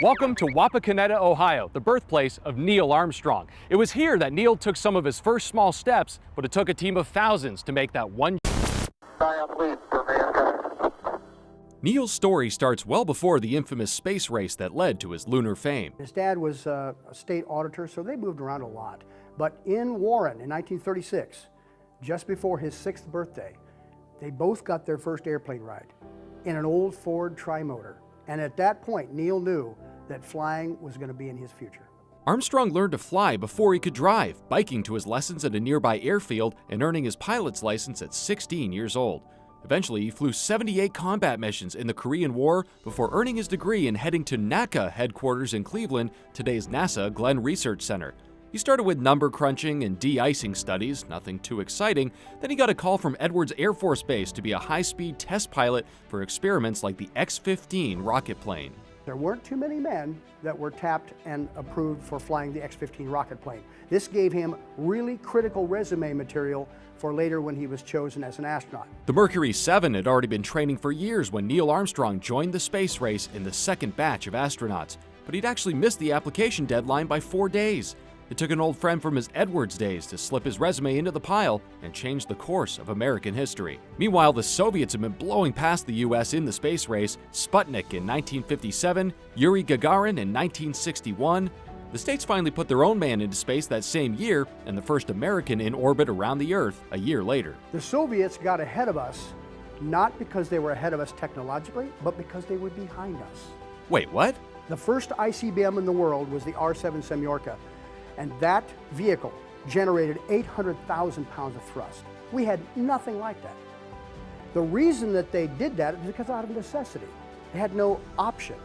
Welcome to Wapakoneta, Ohio, the birthplace of Neil Armstrong. It was here that Neil took some of his first small steps, but it took a team of thousands to make that one. Neil's story starts well before the infamous space race that led to his lunar fame. His dad was a state auditor, so they moved around a lot. But in Warren in 1936, just before his 6th birthday, they both got their first airplane ride in an old Ford Trimotor. And at that point, Neil knew that flying was going to be in his future. Armstrong learned to fly before he could drive, biking to his lessons at a nearby airfield and earning his pilot's license at 16 years old. Eventually, he flew 78 combat missions in the Korean War before earning his degree and heading to NACA headquarters in Cleveland, today's NASA Glenn Research Center. He started with number crunching and de-icing studies, nothing too exciting. Then he got a call from Edwards Air Force Base to be a high-speed test pilot for experiments like the X-15 rocket plane. There weren't too many men that were tapped and approved for flying the X-15 rocket plane. This gave him really critical resume material for later when he was chosen as an astronaut. The Mercury 7 had already been training for years when Neil Armstrong joined the space race in the second batch of astronauts, but he'd actually missed the application deadline by 4 days. It took an old friend from his Edwards days to slip his resume into the pile and change the course of American history. Meanwhile, the Soviets have been blowing past the U.S. in the space race. Sputnik in 1957, Yuri Gagarin in 1961. The States finally put their own man into space that same year, and the first American in orbit around the Earth a year later. The Soviets got ahead of us, not because they were ahead of us technologically, but because they were behind us. Wait, what? The first ICBM in the world was the R-7 Semyorka. And that vehicle generated 800,000 pounds of thrust. We had nothing like that. The reason that they did that is because out of necessity. They had no option.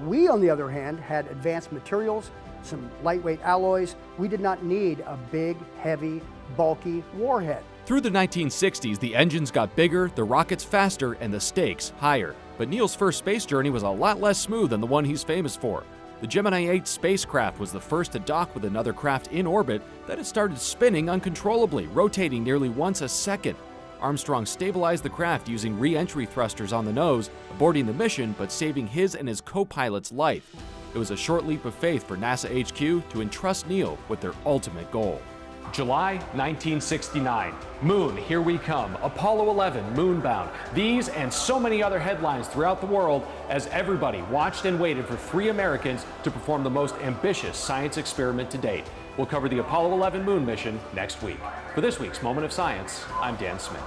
We, on the other hand, had advanced materials, some lightweight alloys. We did not need a big, heavy, bulky warhead. Through the 1960s, the engines got bigger, the rockets faster, and the stakes higher. But Neil's first space journey was a lot less smooth than the one he's famous for. The Gemini 8 spacecraft was the first to dock with another craft in orbit that had started spinning uncontrollably, rotating nearly once a second. Armstrong stabilized the craft using re-entry thrusters on the nose, aborting the mission but saving his and his co-pilot's life. It was a short leap of faith for NASA HQ to entrust Neil with their ultimate goal. July 1969. Moon, here we come. Apollo 11, moonbound. These and so many other headlines throughout the world as everybody watched and waited for 3 Americans to perform the most ambitious science experiment to date. We'll cover the Apollo 11 moon mission next week. For this week's Moment of Science, I'm Dan Smith.